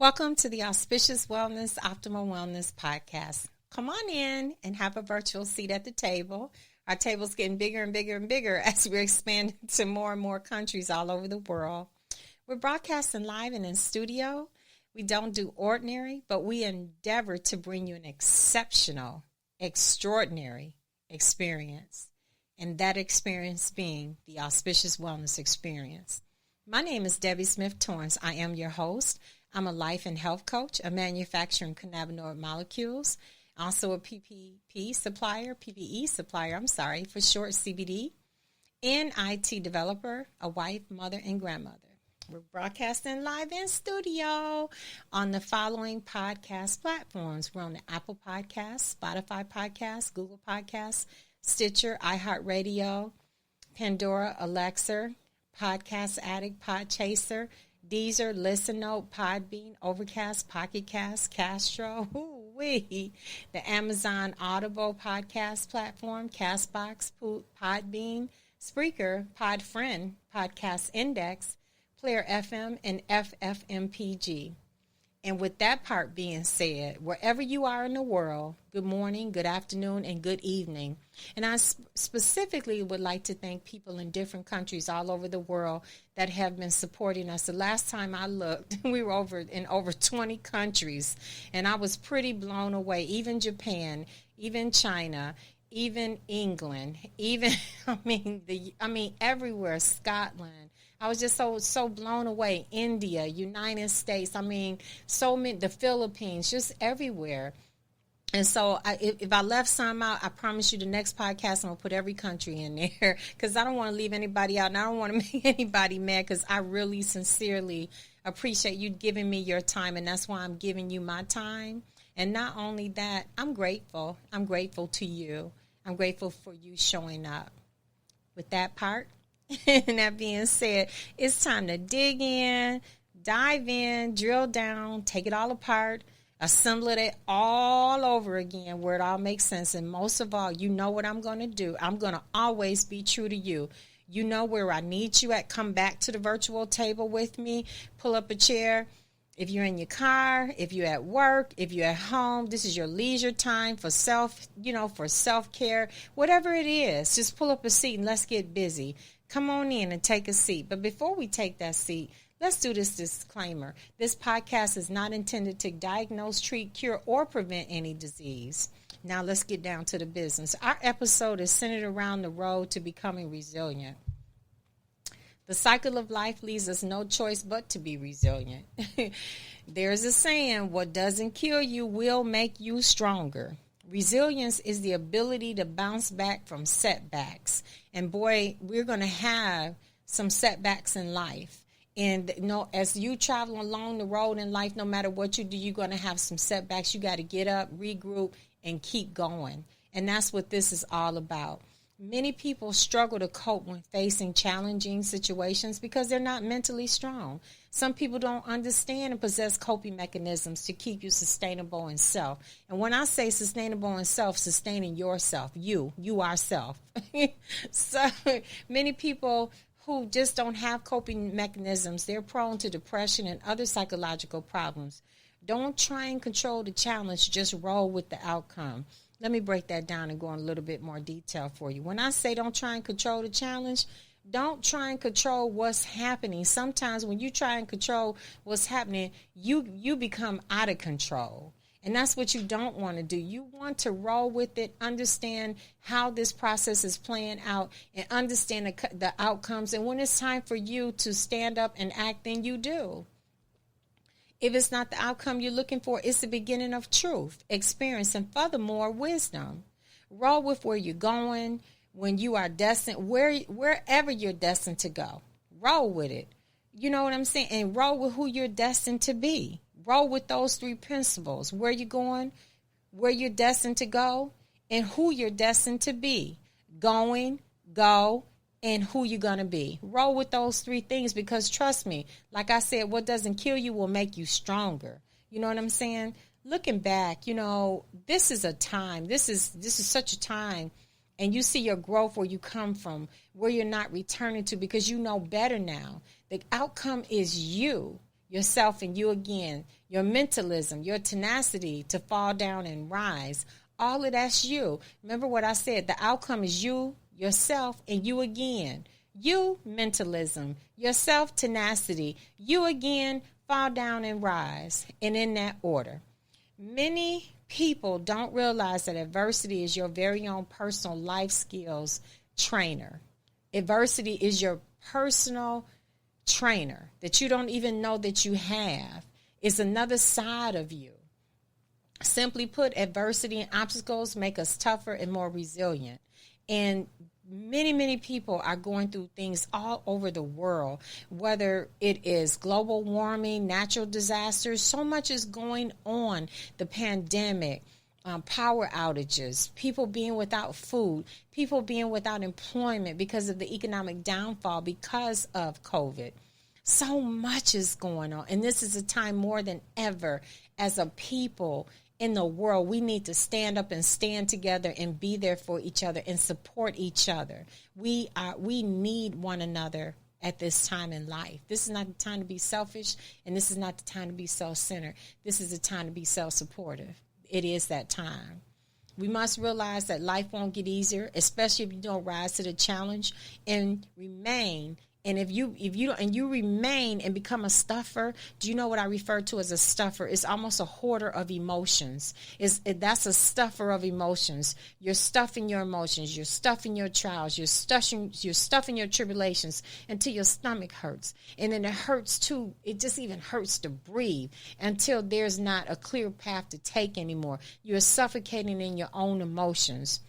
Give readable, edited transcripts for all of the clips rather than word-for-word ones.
Welcome to the Auspicious Wellness, Optimal Wellness podcast. Come on in and have a virtual seat at the table. Our table's getting bigger and bigger and bigger as we're expanding to more and more countries all over the world. We're broadcasting live and in studio. We don't do ordinary, but we endeavor to bring you an exceptional, extraordinary experience, and that experience being the Auspicious Wellness experience. My name is Debbie Smith Torrance. I am your host. I'm a life and health coach, a manufacturer in cannabinoid molecules, also a PPE supplier, for short CBD, and IT developer, a wife, mother, and grandmother. We're broadcasting live in studio on the following podcast platforms. We're on the Apple Podcasts, Spotify Podcasts, Google Podcasts, Stitcher, iHeartRadio, Pandora, Alexa, Podcast Addict, Podchaser, Deezer, Listen Note, Podbean, Overcast, Pocket Cast, Castro, the Amazon Audible podcast platform, Castbox, Podbean, Spreaker, Podfriend, Podcast Index, Player FM, and FFmpg. And with that part being said, wherever you are in the world, good morning, good afternoon, and good evening. And I specifically would like to thank people in different countries all over the world that have been supporting us. The last time I looked, we were in over 20 countries, and I was pretty blown away. Even Japan, even China, even England, even everywhere, Scotland. I was just so blown away. India, United States, so many, the Philippines, just everywhere. And so if I left some out, I promise you the next podcast I'm going to put every country in there because I don't want to leave anybody out and I don't want to make anybody mad because I really sincerely appreciate you giving me your time, and that's why I'm giving you my time. And not only that, I'm grateful. I'm grateful to you. I'm grateful for you showing up. With that part, and that being said, it's time to dig in, dive in, drill down, take it all apart, assemble it all over again where it all makes sense. And most of all, you know what I'm going to do. I'm going to always be true to you. You know where I need you at. Come back to the virtual table with me. Pull up a chair. If you're in your car, if you're at work, if you're at home, this is your leisure time for self-care, whatever it is, just pull up a seat and let's get busy. Come on in and take a seat. But before we take that seat, let's do this disclaimer. This podcast is not intended to diagnose, treat, cure, or prevent any disease. Now let's get down to the business. Our episode is centered around the road to becoming resilient. The cycle of life leaves us no choice but to be resilient. There's a saying, what doesn't kill you will make you stronger. Resilience is the ability to bounce back from setbacks. And boy, we're going to have some setbacks in life. And as you travel along the road in life, no matter what you do, you're going to have some setbacks. You got to get up, regroup, and keep going. And that's what this is all about. Many people struggle to cope when facing challenging situations because they're not mentally strong. Some people don't understand and possess coping mechanisms to keep you sustainable in self. And when I say sustainable in self, sustaining yourself, you are self. So many people who just don't have coping mechanisms, they're prone to depression and other psychological problems. Don't try and control the challenge, just roll with the outcome. Let me break that down and go in a little bit more detail for you. When I say don't try and control the challenge, don't try and control what's happening. Sometimes when you try and control what's happening, you become out of control. And that's what you don't want to do. You want to roll with it, understand how this process is playing out, and understand the outcomes. And when it's time for you to stand up and act, then you do. If it's not the outcome you're looking for, it's the beginning of truth, experience, and furthermore, wisdom. Roll with where you're going when you are destined, wherever you're destined to go. Roll with it. You know what I'm saying? And roll with who you're destined to be. Roll with those three principles. Where you're going, where you're destined to go, and who you're destined to be. Going, go, and who you're going to be. Roll with those three things because trust me, like I said, what doesn't kill you will make you stronger. You know what I'm saying? Looking back, this is a time. This is such a time. And you see your growth where you come from, where you're not returning to because you know better now. The outcome is you. yourself and you again, your mentalism, your tenacity to fall down and rise. All of that's you. Remember what I said, the outcome is you, yourself, and you again. You, mentalism, yourself, tenacity, you again, fall down and rise, and in that order. Many people don't realize that adversity is your very own personal life skills trainer. Adversity is your personal trainer that you don't even know that you have. It's another side of you. Simply put, adversity and obstacles make us tougher and more resilient. And many people are going through things all over the world, whether it is global warming, natural disasters. So much is going on. The pandemic, power outages, people being without food, people being without employment because of the economic downfall because of COVID. So much is going on. And this is a time more than ever as a people in the world, we need to stand up and stand together and be there for each other and support each other. We need one another at this time in life. This is not the time to be selfish, and this is not the time to be self-centered. This is the time to be self-supportive. It is that time. We must realize that life won't get easier, especially if you don't rise to the challenge and remain. And if you remain and become a stuffer, do you know what I refer to as a stuffer? It's almost a hoarder of emotions. That's a stuffer of emotions. You're stuffing your emotions. You're stuffing your trials. You're stuffing your tribulations until your stomach hurts. And then it hurts too. It just even hurts to breathe until there's not a clear path to take anymore. You're suffocating in your own emotions.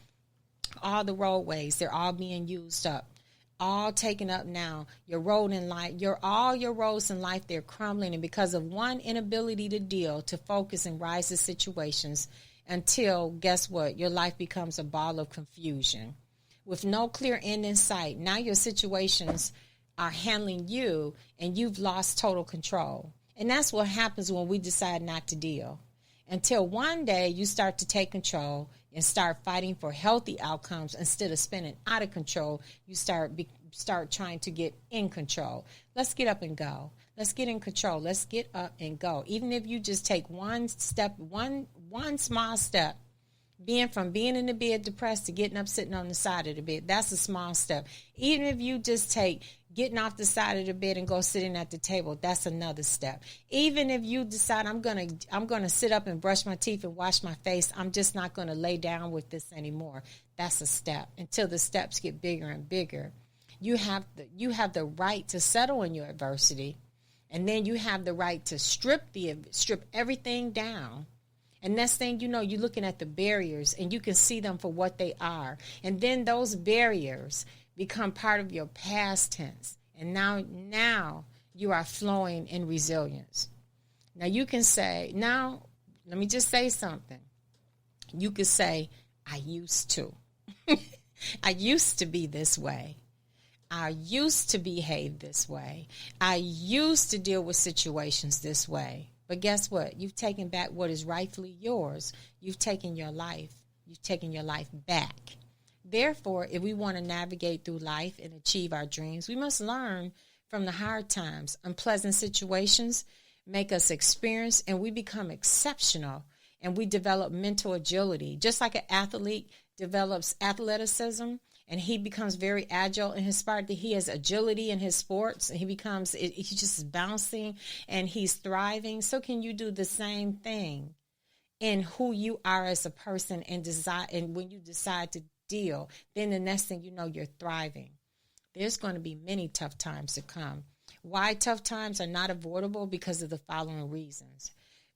All the roadways, they're all being used up. All taken up now. Your road in life, all your roads in life, they're crumbling, and because of one inability to deal, to focus and rise to situations, until, guess what, your life becomes a ball of confusion. With no clear end in sight, now your situations are handling you, and you've lost total control. And that's what happens when we decide not to deal. Until one day you start to take control and start fighting for healthy outcomes instead of spinning out of control. You start trying to get in control. Let's get up and go. Let's get in control. Let's get up and go. Even if you just take one step, one small step, from being in the bed depressed to getting up sitting on the side of the bed, that's a small step. Even if you just take getting off the side of the bed and go sitting at the table, that's another step. Even if you decide I'm gonna sit up and brush my teeth and wash my face, I'm just not gonna lay down with this anymore. That's a step. Until the steps get bigger and bigger. You have the right to settle in your adversity, and then you have the right to strip everything down. And next thing you know, you're looking at the barriers and you can see them for what they are. And then those barriers become part of your past tense. And now you are flowing in resilience. Now you can say, now let me just say something. You could say, I used to. I used to be this way. I used to behave this way. I used to deal with situations this way. But guess what? You've taken back what is rightfully yours. You've taken your life. You've taken your life back. Therefore, if we want to navigate through life and achieve our dreams, we must learn from the hard times. Unpleasant situations make us experience, and we become exceptional, and we develop mental agility. Just like an athlete develops athleticism, and he becomes very agile in his sport. He has agility in his sports, and he just is bouncing and he's thriving. So can you do the same thing in who you are as a person and when you decide to deal, then the next thing you know, you're thriving. There's going to be many tough times to come. Why tough times are not avoidable? Because of the following reasons.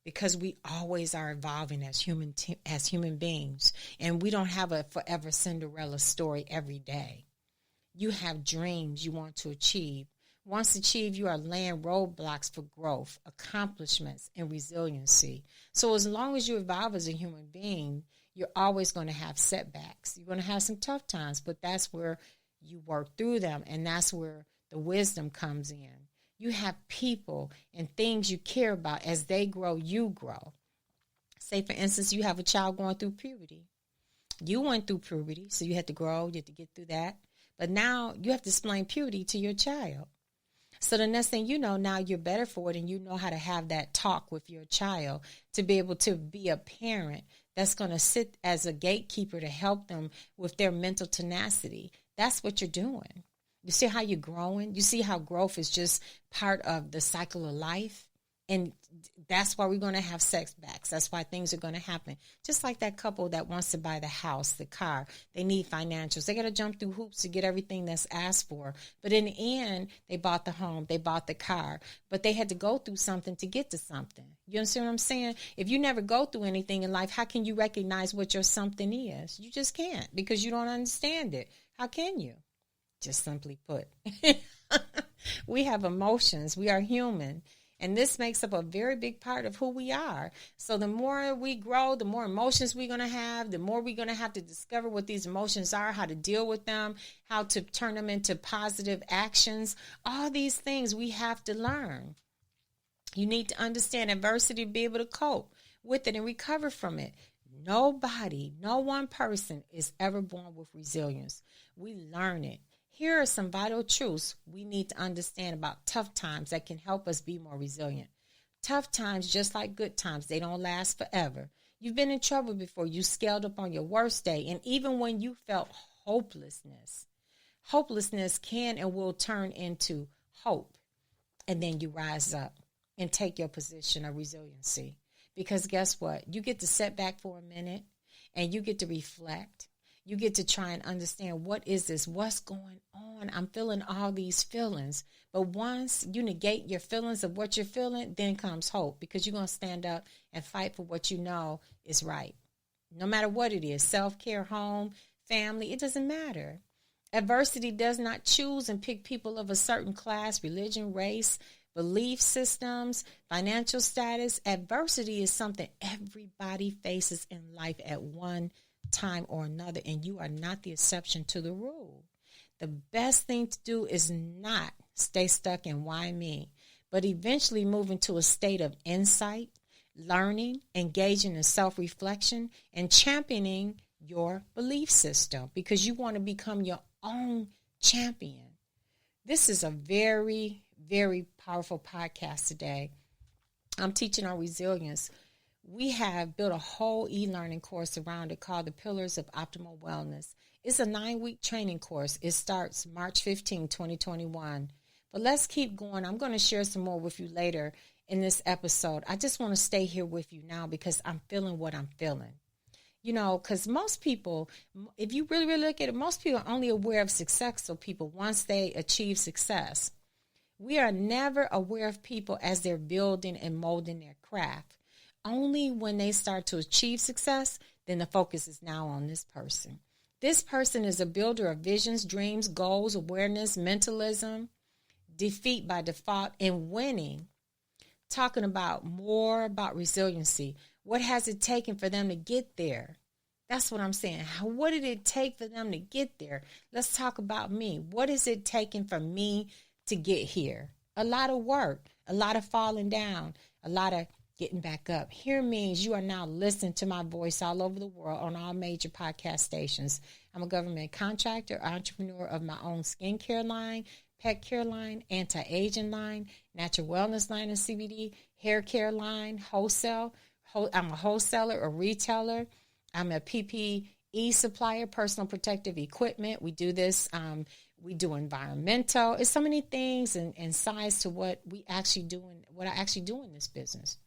Because we always are evolving as human beings, and we don't have a forever Cinderella story every day. You have dreams you want to achieve. Once achieved, you are laying roadblocks for growth, accomplishments, and resiliency. So as long as you evolve as a human being, you're always going to have setbacks. You're going to have some tough times, but that's where you work through them, and that's where the wisdom comes in. You have people and things you care about. As they grow, you grow. Say, for instance, you have a child going through puberty. You went through puberty, so you had to grow, you had to get through that. But now you have to explain puberty to your child. So the next thing you know, now you're better for it, and you know how to have that talk with your child to be able to be a parent that's going to sit as a gatekeeper to help them with their mental tenacity. That's what you're doing. You see how you're growing? You see how growth is just part of the cycle of life? And that's why we're going to have setbacks. That's why things are going to happen. Just like that couple that wants to buy the house, the car. They need financials. They got to jump through hoops to get everything that's asked for. But in the end, they bought the home. They bought the car. But they had to go through something to get to something. You understand what I'm saying? If you never go through anything in life, how can you recognize what your something is? You just can't, because you don't understand it. How can you? Just simply put, we have emotions. We are human. And this makes up a very big part of who we are. So the more we grow, the more emotions we're going to have, the more we're going to have to discover what these emotions are, how to deal with them, how to turn them into positive actions. All these things we have to learn. You need to understand adversity to be able to cope with it and recover from it. Nobody, no one person is ever born with resilience. We learn it. Here are some vital truths we need to understand about tough times that can help us be more resilient. Tough times, just like good times, they don't last forever. You've been in trouble before. You scaled up on your worst day. And even when you felt hopelessness can and will turn into hope. And then you rise up and take your position of resiliency. Because guess what? You get to sit back for a minute and you get to reflect. You get to try and understand, what is this? What's going on? I'm feeling all these feelings. But once you negate your feelings of what you're feeling, then comes hope, because you're going to stand up and fight for what you know is right. No matter what it is, self-care, home, family, it doesn't matter. Adversity does not choose and pick people of a certain class, religion, race, belief systems, financial status. Adversity is something everybody faces in life at one time or another, and you are not the exception to the rule. The best thing to do is not stay stuck in why me, but eventually move into a state of insight, learning, engaging in self-reflection, and championing your belief system, because you want to become your own champion. This is a very, very powerful podcast today. I'm teaching on resilience. We have built a whole e-learning course around it called The Pillars of Optimal Wellness. It's a 9-week training course. It starts March 15, 2021. But let's keep going. I'm going to share some more with you later in this episode. I just want to stay here with you now because I'm feeling what I'm feeling. You know, because most people, if you really, really look at it, most people are only aware of successful people once they achieve success. We are never aware of people as they're building and molding their craft. Only when they start to achieve success, then the focus is now on this person. This person is a builder of visions, dreams, goals, awareness, mentalism, defeat by default, and winning. Talking about more about resiliency. What has it taken for them to get there? That's what I'm saying. What did it take for them to get there? Let's talk about me. What is it taking for me to get here? A lot of work, a lot of falling down, a lot of getting back up. Here means you are now listening to my voice all over the world on all major podcast stations. I'm a government contractor, entrepreneur of my own skincare line, pet care line, anti-aging line, natural wellness line and CBD, hair care line, wholesale. I'm a wholesaler, a retailer. I'm a PPE supplier, personal protective equipment. We do this. We do environmental. It's so many things and sides to what we actually do and what I actually do in this business.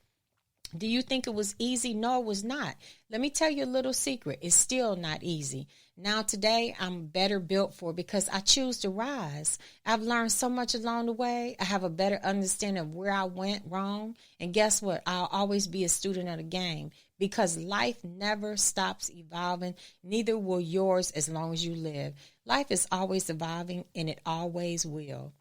Do you think it was easy? No, it was not. Let me tell you a little secret. It's still not easy. Now today, I'm better built for it because I choose to rise. I've learned so much along the way. I have a better understanding of where I went wrong. And guess what? I'll always be a student of the game because life never stops evolving. Neither will yours as long as you live. Life is always evolving and it always will.